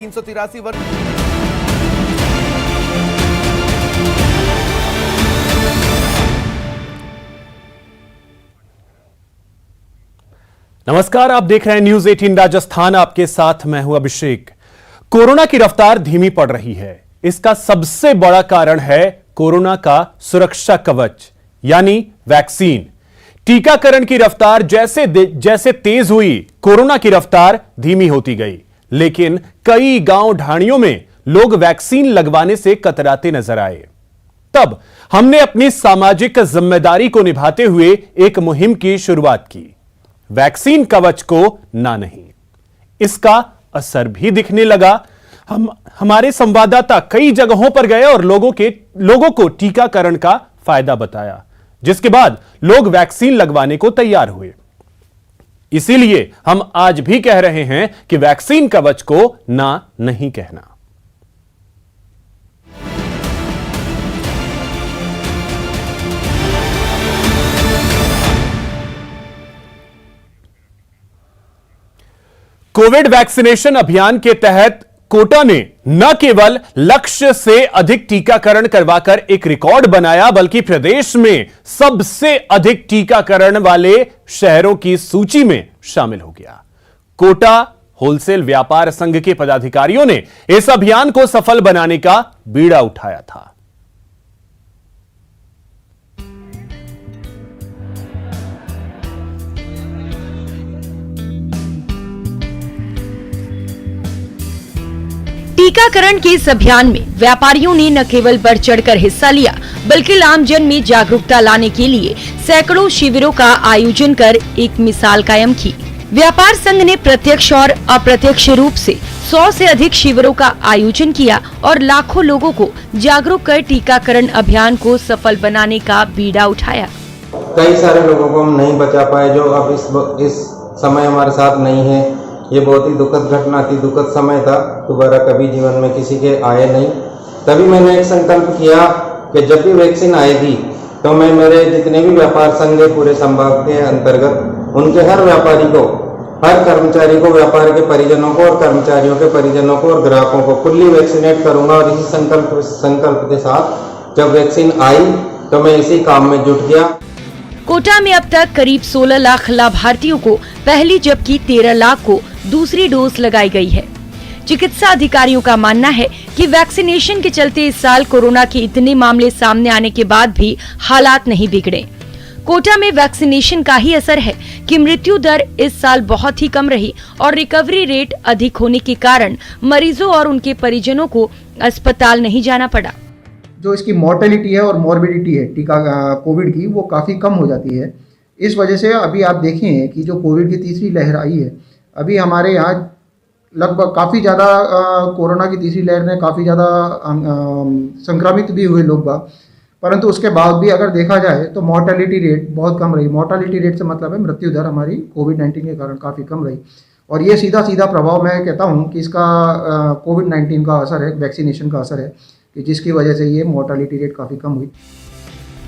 383 वर्ग। नमस्कार, आप देख रहे हैं न्यूज 18 राजस्थान। आपके साथ मैं हूं अभिषेक। कोरोना की रफ्तार धीमी पड़ रही है। इसका सबसे बड़ा कारण है कोरोना का सुरक्षा कवच यानी वैक्सीन। टीकाकरण की रफ्तार जैसे तेज हुई, कोरोना की रफ्तार धीमी होती गई। लेकिन कई गांव ढाणियों में लोग वैक्सीन लगवाने से कतराते नजर आए। तब हमने अपनी सामाजिक जिम्मेदारी को निभाते हुए एक मुहिम की शुरुआत की, वैक्सीन कवच को ना नहीं। इसका असर भी दिखने लगा। हमारे संवाददाता कई जगहों पर गए और लोगों को टीकाकरण का फायदा बताया, जिसके बाद लोग वैक्सीन लगवाने को तैयार हुए। इसीलिए हम आज भी कह रहे हैं कि वैक्सीन कवच को ना नहीं कहना। कोविड वैक्सीनेशन अभियान के तहत कोटा ने न केवल लक्ष्य से अधिक टीकाकरण करवाकर एक रिकॉर्ड बनाया, बल्कि प्रदेश में सबसे अधिक टीकाकरण वाले शहरों की सूची में शामिल हो गया। कोटा होलसेल व्यापार संघ के पदाधिकारियों ने इस अभियान को सफल बनाने का बीड़ा उठाया था। टीकाकरण के इस अभियान में व्यापारियों ने न केवल बढ़ चढ़कर हिस्सा लिया, बल्कि आमजन में जागरूकता लाने के लिए सैकड़ों शिविरों का आयोजन कर एक मिसाल कायम की। व्यापार संघ ने प्रत्यक्ष और अप्रत्यक्ष रूप से 100 से अधिक शिविरों का आयोजन किया और लाखों लोगों को जागरूक कर टीकाकरण अभियान को सफल बनाने का बीड़ा उठाया। कई सारे लोगों को हम नहीं बचा पाए, जो अब इस समय हमारे साथ नहीं है। ये बहुत ही दुखद घटना थी, दुखद समय था, दोबारा कभी जीवन में किसी के आए नहीं। तभी मैंने एक संकल्प किया कि जब भी वैक्सीन आएगी तो मैं मेरे जितने भी व्यापार संघ पूरे संभाग के अंतर्गत उनके हर व्यापारी को, हर कर्मचारी को, व्यापार के परिजनों को और कर्मचारियों के परिजनों को और ग्राहकों को फुल्ली वैक्सीनेट करूंगा। और इसी संकल्प के साथ जब वैक्सीन आई तो मैं इसी काम में जुट गया। कोटा में अब तक करीब 16 लाख लाभार्थियों को पहली जबकि 13 लाख को दूसरी डोज लगाई गई है। चिकित्सा अधिकारियों का मानना है कि वैक्सीनेशन के चलते इस साल कोरोना के इतने मामले सामने आने के बाद भी हालात नहीं बिगड़े। कोटा में वैक्सीनेशन का ही असर है कि मृत्यु दर इस साल बहुत ही कम रही और रिकवरी रेट अधिक होने के कारण मरीजों और उनके परिजनों को अस्पताल नहीं जाना पड़ा। जो इसकी मॉर्टेलिटी है और मॉर्बिडिटी है टीका कोविड की, वो काफ़ी कम हो जाती है। इस वजह से अभी आप देखें कि जो कोविड की तीसरी लहर आई है, अभी हमारे यहाँ लगभग काफ़ी ज़्यादा कोरोना की तीसरी लहर ने काफ़ी ज़्यादा संक्रमित भी हुए लोग बाग, परंतु उसके बाद भी अगर देखा जाए तो मॉर्टेलिटी रेट बहुत कम रही। मॉर्टेलिटी रेट से मतलब है मृत्यु दर हमारी कोविड-19 के कारण काफ़ी कम रही। और ये सीधा प्रभाव मैं कहता हूँ कि इसका कोविड-19 का असर है, वैक्सीनेशन का असर है, कि जिसकी वजह से ये मोर्टालिटी रेट काफी कम हुई।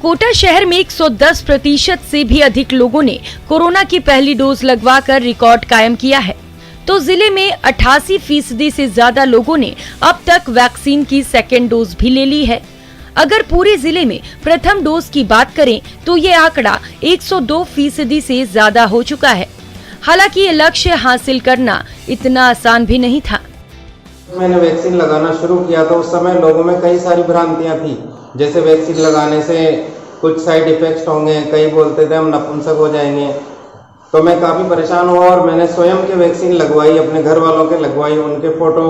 कोटा शहर में 110% से भी अधिक लोगों ने कोरोना की पहली डोज लगवाकर रिकॉर्ड कायम किया है, तो जिले में 88% से ज्यादा लोगों ने अब तक वैक्सीन की सेकेंड डोज भी ले ली है। अगर पूरे जिले में प्रथम डोज की बात करें तो ये आंकड़ा 102% से ज्यादा हो चुका है। हालांकि ये लक्ष्य हासिल करना इतना आसान भी नहीं था। मैंने वैक्सीन लगाना शुरू किया तो उस समय लोगों में कई सारी भ्रांतियां थी, जैसे वैक्सीन लगाने से कुछ साइड इफेक्ट्स होंगे, कई बोलते थे हम नपुंसक हो जाएंगे। तो मैं काफ़ी परेशान हुआ और मैंने स्वयं के वैक्सीन लगवाई, अपने घर वालों के लगवाई, उनके फोटो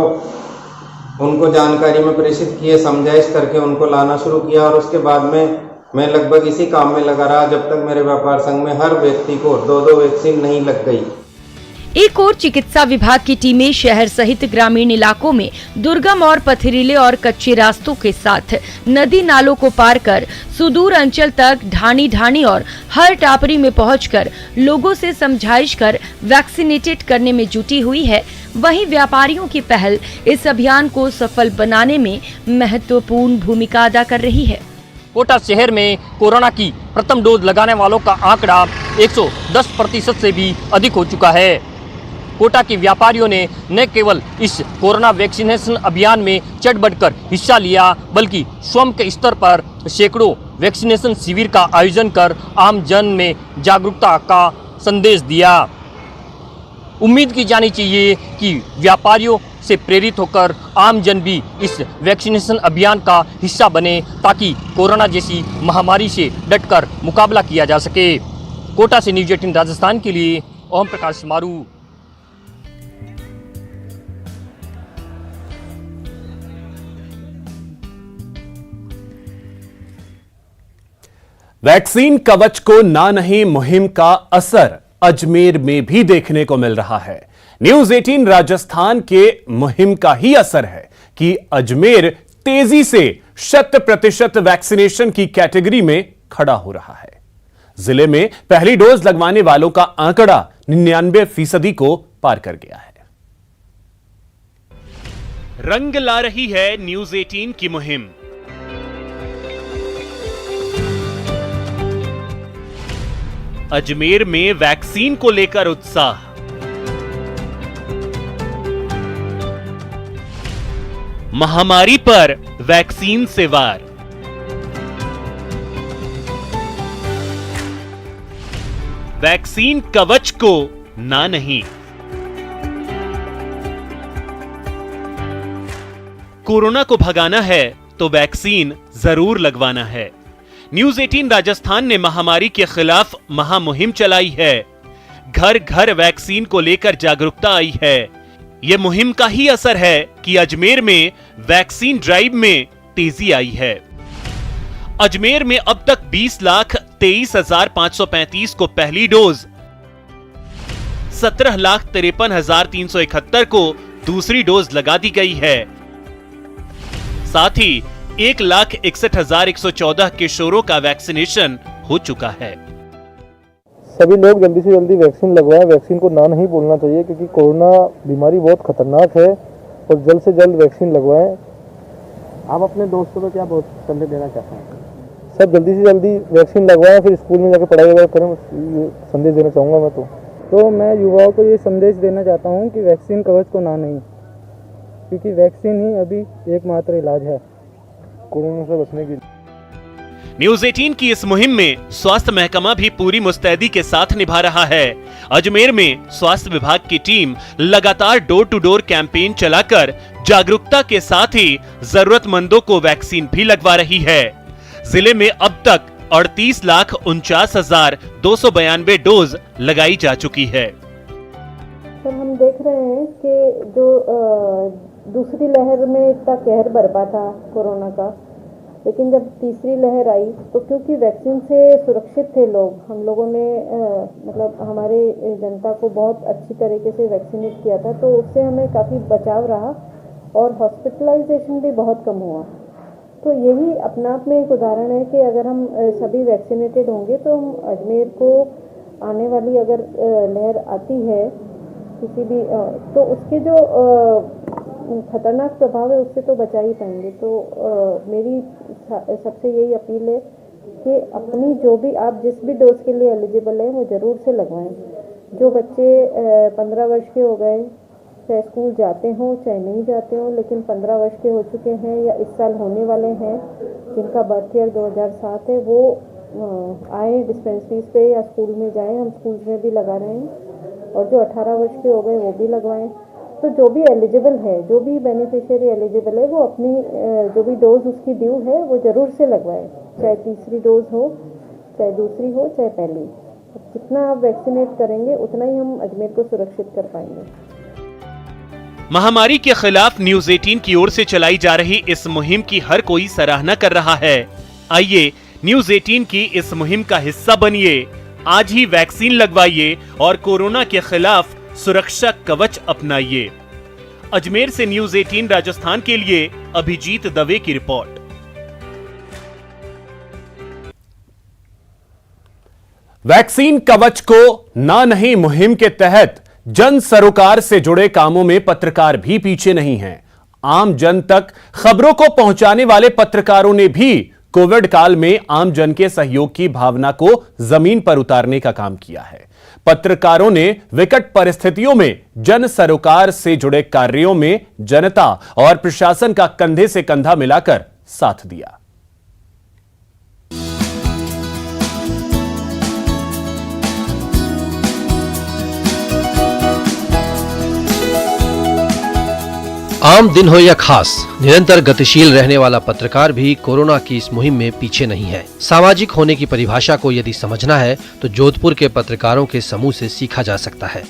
उनको जानकारी में प्रेषित किए, समझाइश करके उनको लाना शुरू किया। और उसके बाद में मैं लगभग इसी काम में लगा रहा जब तक मेरे व्यापार संघ में हर व्यक्ति को 2-2 वैक्सीन नहीं लग गई। एक और चिकित्सा विभाग की टीमें शहर सहित ग्रामीण इलाकों में दुर्गम और पथरीले और कच्चे रास्तों के साथ नदी नालों को पार कर सुदूर अंचल तक ढाणी और हर टापरी में पहुंचकर लोगों से समझाइश कर वैक्सीनेटेड करने में जुटी हुई है। वहीं व्यापारियों की पहल इस अभियान को सफल बनाने में महत्वपूर्ण भूमिका अदा कर रही है। कोटा शहर में कोरोना की प्रथम डोज लगाने वालों का आंकड़ा 110% से भी अधिक हो चुका है। कोटा के व्यापारियों ने न केवल इस कोरोना वैक्सीनेशन अभियान में चढ़ बढ़कर हिस्सा लिया, बल्कि स्वयं के स्तर पर सैकड़ों वैक्सीनेशन शिविर का आयोजन कर आम जन में जागरूकता का संदेश दिया। उम्मीद की जानी चाहिए कि व्यापारियों से प्रेरित होकर आम जन भी इस वैक्सीनेशन अभियान का हिस्सा बने, ताकि कोरोना जैसी महामारी से डटकर मुकाबला किया जा सके। कोटा से न्यूज़ 18 राजस्थान के लिए ओम प्रकाश मारू। वैक्सीन कवच को ना नहीं मुहिम का असर अजमेर में भी देखने को मिल रहा है। न्यूज़ 18 राजस्थान के मुहिम का ही असर है कि अजमेर तेजी से 100% वैक्सीनेशन की कैटेगरी में खड़ा हो रहा है। जिले में पहली डोज लगवाने वालों का आंकड़ा 99% को पार कर गया है। रंग ला रही है न्यूज़ 18 की मुहिम। अजमेर में वैक्सीन को लेकर उत्साह। महामारी पर वैक्सीन से वार। वैक्सीन कवच को ना नहीं। कोरोना को भगाना है तो वैक्सीन जरूर लगवाना है। न्यूज़ 18 राजस्थान ने महामारी के खिलाफ महामुहिम चलाई है। घर घर वैक्सीन को लेकर जागरूकता आई है। यह मुहिम का ही असर है कि अजमेर में वैक्सीन ड्राइव में तेजी आई है। अजमेर में अब तक 20,23,535 को पहली डोज, 17,53,371 को दूसरी डोज लगा दी गई है। साथ ही 1,61,114 किशोरों का वैक्सीनेशन हो चुका है। सभी लोग जल्दी से जल्दी वैक्सीन लगवाएं। वैक्सीन को ना नहीं बोलना चाहिए, क्योंकि कोरोना बीमारी बहुत खतरनाक है, और जल्द से जल्द वैक्सीन लगवाएं। आप अपने दोस्तों को क्या बहुत संदेश देना चाहते हैं? सब जल्दी से जल्दी वैक्सीन लगवाएं, फिर स्कूल में जाकर पढ़ाई वगैरह करें। ये संदेश देना चाहूँगा मैं तो मैं युवाओं को ये संदेश देना चाहता हूँ कि वैक्सीन कवच को ना नहीं, क्योंकि वैक्सीन ही अभी एकमात्र इलाज है कोरोना से बचने की। न्यूज़ 18 की इस मुहिम में स्वास्थ्य महकमा भी पूरी मुस्तैदी के साथ निभा रहा है। अजमेर में स्वास्थ्य विभाग की टीम लगातार डोर टू डोर कैंपेन चलाकर जागरूकता के साथ ही जरूरतमंदों को वैक्सीन भी लगवा रही है। जिले में अब तक 38,49,292 डोज लगाई जा चुकी है। सर, हम देख रहे हैं कि जो दूसरी लहर में इतना कहर बरपा था कोरोना का, लेकिन जब तीसरी लहर आई तो क्योंकि वैक्सीन से सुरक्षित थे लोग, हम लोगों ने मतलब हमारे जनता को बहुत अच्छी तरीके से वैक्सीनेट किया था, तो उससे हमें काफ़ी बचाव रहा और हॉस्पिटलाइजेशन भी बहुत कम हुआ। तो यही अपने आप में एक उदाहरण है कि अगर हम सभी वैक्सीनेटेड होंगे तो हम अजमेर को आने वाली अगर लहर आती है किसी भी, तो उसके जो खतरनाक प्रभाव है उससे तो बचा ही पाएंगे। तो मेरी सबसे यही अपील है कि अपनी जो भी आप जिस भी डोज के लिए एलिजिबल है वो ज़रूर से लगवाएं। जो बच्चे 15 वर्ष के हो गए, चाहे स्कूल जाते हों चाहे नहीं जाते हों, लेकिन 15 वर्ष के हो चुके हैं या इस साल होने वाले हैं, जिनका बर्थ ईयर 2007 है, वो आए डिस्पेंसरीज पे या स्कूल में जाएं। हम स्कूल्स में भी लगा रहे हैं। और जो 18 वर्ष के हो गए वो भी लगवाएं। तो जो भी एलिजिबल है, जो भी बेनिफिशियरी एलिजिबल है, वो अपनी जो भी डोज उसकी ड्यू है वो ज़रूर से लगवाए, चाहे तीसरी डोज हो, चाहे दूसरी हो, चाहे पहली। जितना आप वैक्सीनेट करेंगे उतना ही हम अजमेर को सुरक्षित कर पाएंगे। महामारी के खिलाफ न्यूज़ 18 की ओर से चलाई जा रही इस मुहिम की हर कोई सराहना कर रहा है। आइए न्यूज़ 18 की इस मुहिम का हिस्सा बनिए। आज ही वैक्सीन लगवाइए और कोरोना के खिलाफ सुरक्षा कवच अपनाइए। अजमेर से न्यूज़ 18 राजस्थान के लिए अभिजीत दवे की रिपोर्ट। वैक्सीन कवच को ना नहीं मुहिम के तहत जन सरोकार से जुड़े कामों में पत्रकार भी पीछे नहीं हैं। आम जन तक खबरों को पहुंचाने वाले पत्रकारों ने भी कोविड काल में आम जन के सहयोग की भावना को जमीन पर उतारने का काम किया है। पत्रकारों ने विकट परिस्थितियों में जन सरोकार से जुड़े कार्यों में जनता और प्रशासन का कंधे से कंधा मिलाकर साथ दिया। आम दिन हो या खास, निरंतर गतिशील रहने वाला पत्रकार भी कोरोना की इस मुहिम में पीछे नहीं है। सामाजिक होने की परिभाषा को यदि समझना है तो जोधपुर के पत्रकारों के समूह से सीखा जा सकता है,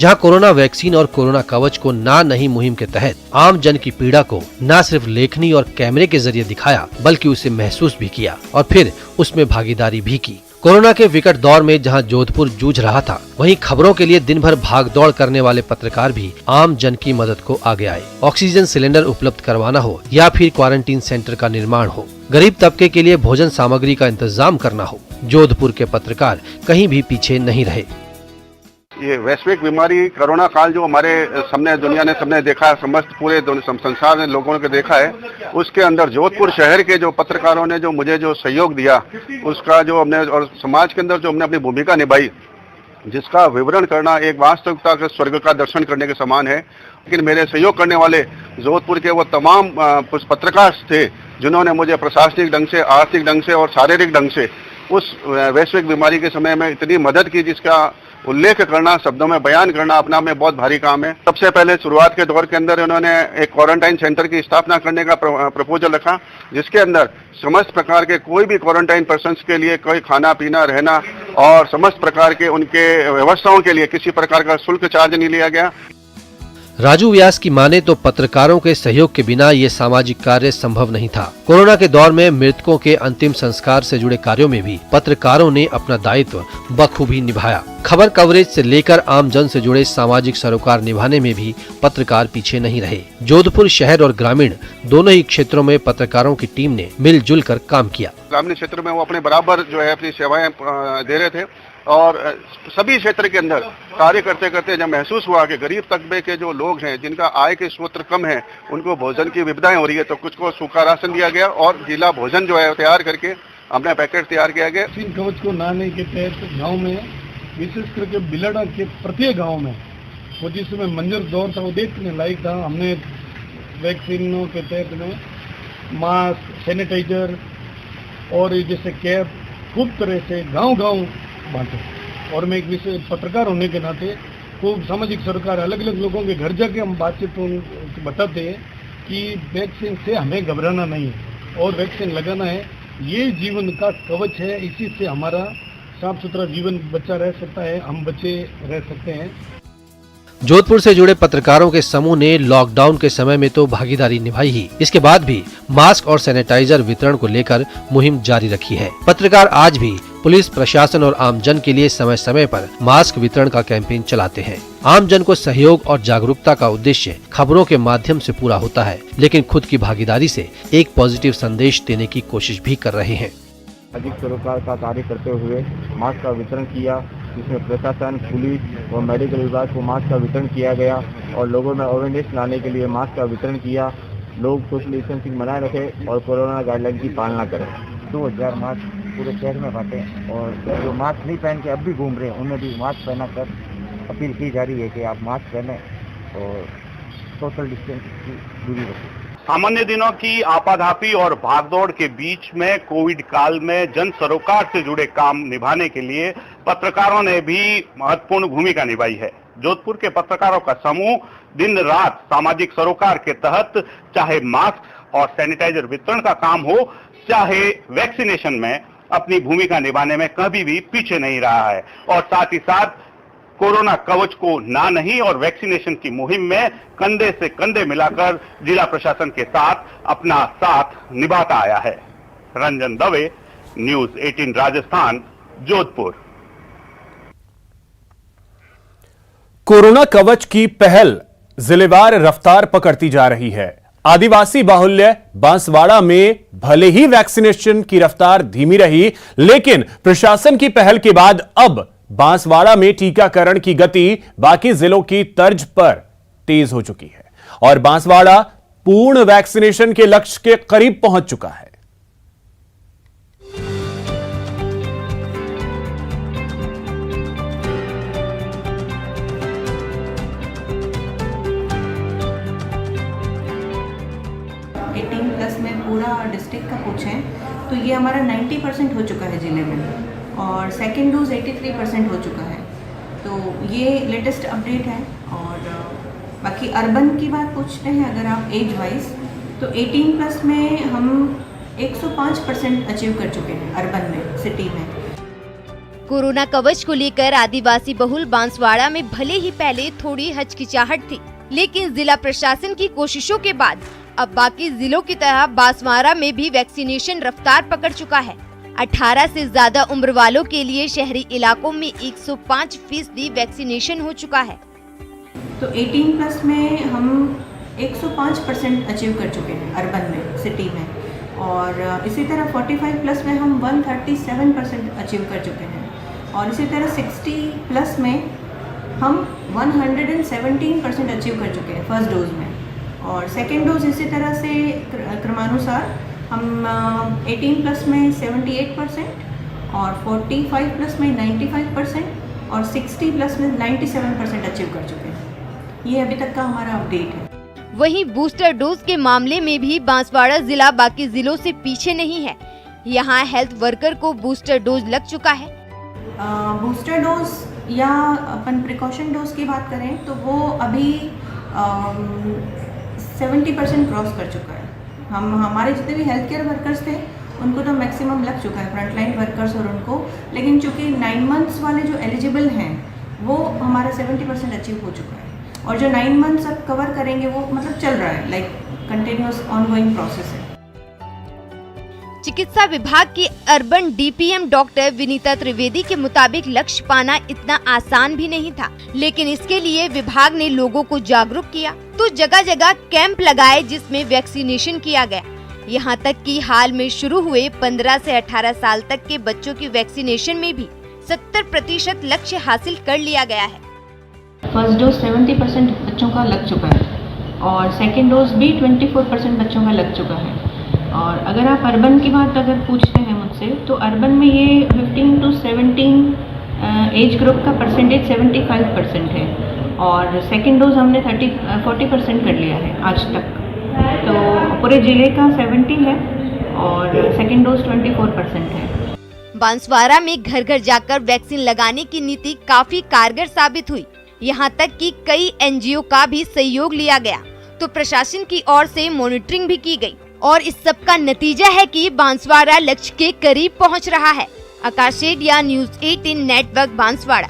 जहां कोरोना वैक्सीन और कोरोना कवच को ना नहीं मुहिम के तहत आम जन की पीड़ा को न सिर्फ लेखनी और कैमरे के जरिए दिखाया, बल्कि उसे महसूस भी किया और फिर उसमें भागीदारी भी की। कोरोना के विकट दौर में जहां जोधपुर जूझ रहा था, वहीं खबरों के लिए दिन भर भागदौड़ करने वाले पत्रकार भी आम जन की मदद को आगे आए। ऑक्सीजन सिलेंडर उपलब्ध करवाना हो या फिर क्वारंटीन सेंटर का निर्माण हो, गरीब तबके के लिए भोजन सामग्री का इंतजाम करना हो, जोधपुर के पत्रकार कहीं भी पीछे नहीं रहे। ये वैश्विक बीमारी कोरोना काल जो हमारे सामने दुनिया ने सबने देखा, समस्त पूरे संसार ने लोगों ने देखा है, उसके अंदर जोधपुर शहर के जो पत्रकारों ने जो मुझे जो सहयोग दिया, उसका जो हमने और समाज के अंदर जो हमने अपनी भूमिका निभाई, जिसका विवरण करना एक वास्तविकता के स्वर्ग का दर्शन करने के समान है। लेकिन मेरे सहयोग करने वाले जोधपुर के वो तमाम पत्रकार थे जिन्होंने मुझे प्रशासनिक ढंग से, आर्थिक ढंग से और शारीरिक ढंग से उस वैश्विक बीमारी के समय में इतनी मदद की, जिसका उल्लेख करना, शब्दों में बयान करना अपना में बहुत भारी काम है। सबसे पहले शुरुआत के दौर के अंदर उन्होंने एक क्वारंटाइन सेंटर की स्थापना करने का प्रपोजल रखा, जिसके अंदर समस्त प्रकार के कोई भी क्वारंटाइन पर्सन्स के लिए कोई खाना पीना रहना और समस्त प्रकार के उनके व्यवस्थाओं के लिए किसी प्रकार का शुल्क चार्ज नहीं लिया गया। राजू व्यास की माने तो पत्रकारों के सहयोग के बिना ये सामाजिक कार्य संभव नहीं था। कोरोना के दौर में मृतकों के अंतिम संस्कार से जुड़े कार्यों में भी पत्रकारों ने अपना दायित्व बखूबी निभाया। खबर कवरेज से लेकर आम जन से जुड़े सामाजिक सरोकार निभाने में भी पत्रकार पीछे नहीं रहे। जोधपुर शहर और ग्रामीण दोनों ही क्षेत्रों में पत्रकारों की टीम ने मिलजुल कर काम किया। ग्रामीण क्षेत्र में वो अपने बराबर जो है अपनी सेवाएं दे रहे थे और सभी क्षेत्र के अंदर कार्य करते करते जब महसूस हुआ कि गरीब तबके के जो लोग हैं, जिनका आय के स्रोत कम है, उनको भोजन की विविधाएं हो रही है, तो कुछ को सूखा राशन दिया गया और गीला भोजन जो है तैयार करके अपना पैकेट तैयार किया गया। वैक्सीन कवच को नाने के तहत गांव में, विशेष करके बिलड़ा के प्रत्येक गांव में वो जिस समय मंजर दौर था वो देखने लायक था। हमने वैक्सीनों के तहत में मास्क, सैनिटाइजर और जैसे कैप खूब तरह से गांव-गांव बांटे। और मैं एक विशेष पत्रकार होने के नाते खूब सामाजिक सरकार अलग अलग लोगों के घर जाके हम बातचीत बताते हैं कि वैक्सीन से हमें घबराना नहीं है और वैक्सीन लगाना है, ये जीवन का कवच है, इसी से हमारा साफ सुथरा जीवन बचा रह सकता है, हम बचे रह सकते हैं। जोधपुर से जुड़े पत्रकारों के समूह ने लॉकडाउन के समय में तो भागीदारी निभाई ही, इसके बाद भी मास्क और सैनिटाइजर वितरण को लेकर मुहिम जारी रखी है। पत्रकार आज भी पुलिस प्रशासन और आमजन के लिए समय समय पर मास्क वितरण का कैंपेन चलाते हैं। आमजन को सहयोग और जागरूकता का उद्देश्य खबरों के माध्यम से पूरा होता है, लेकिन खुद की भागीदारी से एक पॉजिटिव संदेश देने की कोशिश भी कर रहे हैं। अधिक सरोकार का कार्य करते हुए मास्क का वितरण किया, जिसमें प्रशासन, पुलिस और मेडिकल विभाग को मास्क का वितरण किया गया और लोगों में अवेयरनेस लाने के लिए मास्क का वितरण किया। लोग सोशल डिस्टेंसिंग बनाए रखें और कोरोना गाइडलाइन की पालना करें। 2000 मास्क पूरे शहर में बांटे और जो मास्क नहीं पहन के अब भी घूम रहे हैं उन्हें भी मास्क पहना कर अपील की जा रही है कि आप मास्क पहनें और सोशल डिस्टेंस की दूरी रखें। सामान्य दिनों की आपाधापी और भागदौड़ के बीच में कोविड काल में जन सरोकार से जुड़े काम निभाने के लिए पत्रकारों ने भी महत्वपूर्ण भूमिका निभाई है। जोधपुर के पत्रकारों का समूह दिन रात सामाजिक सरोकार के तहत चाहे मास्क और सैनिटाइजर वितरण का काम हो, चाहे वैक्सीनेशन में अपनी भूमिका निभाने में कभी भी पीछे नहीं रहा है और साथ ही साथ कोरोना कवच को ना नहीं और वैक्सीनेशन की मुहिम में कंधे से कंधे मिलाकर जिला प्रशासन के साथ अपना साथ निभाता आया है। रंजन दवे, न्यूज 18 राजस्थान, जोधपुर। कोरोना कवच की पहल जिलेवार रफ्तार पकड़ती जा रही है। आदिवासी बाहुल्य बांसवाड़ा में भले ही वैक्सीनेशन की रफ्तार धीमी रही, लेकिन प्रशासन की पहल के बाद अब बांसवाड़ा में टीकाकरण की गति बाकी जिलों की तर्ज पर तेज हो चुकी है और बांसवाड़ा पूर्ण वैक्सीनेशन के लक्ष्य के करीब पहुंच चुका है। 18+ में पूरा डिस्ट्रिक्ट का पूछें तो ये हमारा 90% हो चुका है ज़िले में, और सेकेंड डोज 83% हो चुका है। तो ये लेटेस्ट अपडेट है। और बाकी अर्बन की बात पूछते हैं अगर आप एज वाइज, तो 18+ में हम 105% अचीव कर चुके हैं अर्बन में, सिटी में। कोरोना कवच को लेकर आदिवासी बहुल बांसवाड़ा में भले ही पहले थोड़ी हिचकिचाहट थी, लेकिन जिला प्रशासन की कोशिशों के बाद अब बाकी जिलों की तरह बांसवाड़ा में भी वैक्सीनेशन रफ्तार पकड़ चुका है। 18 से ज्यादा उम्र वालों के लिए शहरी इलाकों में 105% वैक्सीनेशन हो चुका है। तो 18+ में हम 105% अचीव कर चुके हैं अर्बन में, सिटी में। और इसी तरह 45+ में हम 137% अचीव कर चुके हैं। और इसी तरह 60+ में हम 117% अचीव कर चुके हैं फर्स्ट डोज में। और सेकेंड डोज इसी तरह से क्रमानुसार हम 18+ में 78% और 45+ में 95% और 60+ में 97% अचीव कर चुके हैं। ये अभी तक का हमारा अपडेट है। वहीं बूस्टर डोज के मामले में भी बांसवाड़ा जिला बाकी जिलों से पीछे नहीं है। यहाँ हेल्थ वर्कर को बूस्टर डोज लग चुका है। बूस्टर डोज या अपन प्रिकॉशन डोज की बात करें तो वो अभी 70% क्रॉस कर चुका है। हमारे जितने भी हेल्थ केयर वर्कर्स थे उनको तो मैक्सिमम लग चुका है, फ्रंटलाइन वर्कर्स और उनको, लेकिन चूँकि 9 मंथ्स वाले जो एलिजिबल हैं वो हमारा 70% अचीव हो चुका है। और जो 9 मंथ्स अब कवर करेंगे वो मतलब चल रहा है, लाइक कंटिन्यूअस ऑनगोइंग प्रोसेस है। चिकित्सा विभाग की urban DPM doctor Vinita Trivedi के मुताबिक लक्ष्य पाना इतना आसान भी नहीं था, लेकिन इसके लिए विभाग ने लोगों को जागरूक किया तो जगह जगह कैंप लगाए जिसमें वैक्सीनेशन किया गया। यहाँ तक कि हाल में शुरू हुए 15 से 18 साल तक के बच्चों की वैक्सीनेशन में भी 70% लक्ष्य हासिल कर लिया गया है। फर्स्ट डोज 70% बच्चों का लग चुका है और सेकेंड डोज भी 24% बच्चों का लग चुका है। और अगर आप अर्बन की बात अगर पूछते हैं मुझसे तो अर्बन में ये 15 to 17 एज ग्रुप का परसेंटेज 75% है और सेकेंड डोज हमने 40% कर लिया है आज तक। तो पूरे जिले का 70 है और सेकेंड डोज 24% है। बांसवाड़ा में घर घर जाकर वैक्सीन लगाने की नीति काफी कारगर साबित हुई। यहाँ तक कि कई एनजीओ का भी सहयोग लिया गया तो प्रशासन की ओर से मॉनिटरिंग भी की गई और इस सब का नतीजा है कि बांसवाड़ा लक्ष्य के करीब पहुँच रहा है। आकाश सेठिया, न्यूज़ 18 नेटवर्क, बांसवाड़ा।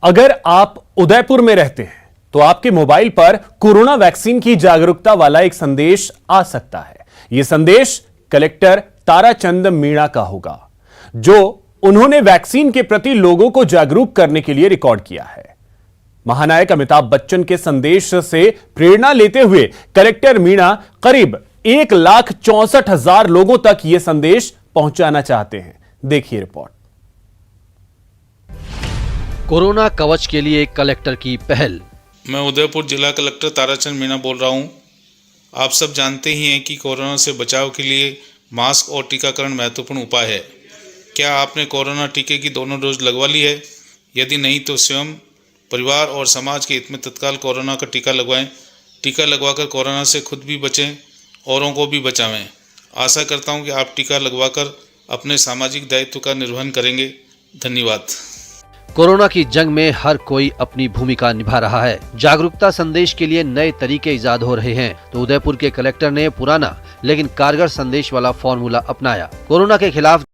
अगर आप उदयपुर में रहते हैं तो आपके मोबाइल पर कोरोना वैक्सीन की जागरूकता वाला एक संदेश आ सकता है। यह संदेश कलेक्टर ताराचंद मीणा का होगा, जो उन्होंने वैक्सीन के प्रति लोगों को जागरूक करने के लिए रिकॉर्ड किया है। महानायक अमिताभ बच्चन के संदेश से प्रेरणा लेते हुए कलेक्टर मीणा करीब 1,64,000 लोगों तक यह संदेश पहुंचाना चाहते हैं। देखिए रिपोर्ट। कोरोना कवच के लिए कलेक्टर की पहल। मैं उदयपुर जिला कलेक्टर ताराचंद मीणा बोल रहा हूं। आप सब जानते ही हैं कि कोरोना से बचाव के लिए मास्क और टीकाकरण महत्वपूर्ण उपाय है। क्या आपने कोरोना टीके की दोनों डोज लगवा ली है? यदि नहीं तो स्वयं, परिवार और समाज के हित में तत्काल कोरोना का टीका लगवाएं। टीका लगवाकर कोरोना से खुद भी बचें, औरों को भी बचावें। आशा करता हूं कि आप टीका लगवाकर अपने सामाजिक दायित्व का निर्वहन करेंगे। धन्यवाद। कोरोना की जंग में हर कोई अपनी भूमिका निभा रहा है। जागरूकता संदेश के लिए नए तरीके इजाद हो रहे हैं तो उदयपुर के कलेक्टर ने पुराना लेकिन कारगर संदेश वाला फॉर्मूला अपनाया। कोरोना के खिलाफ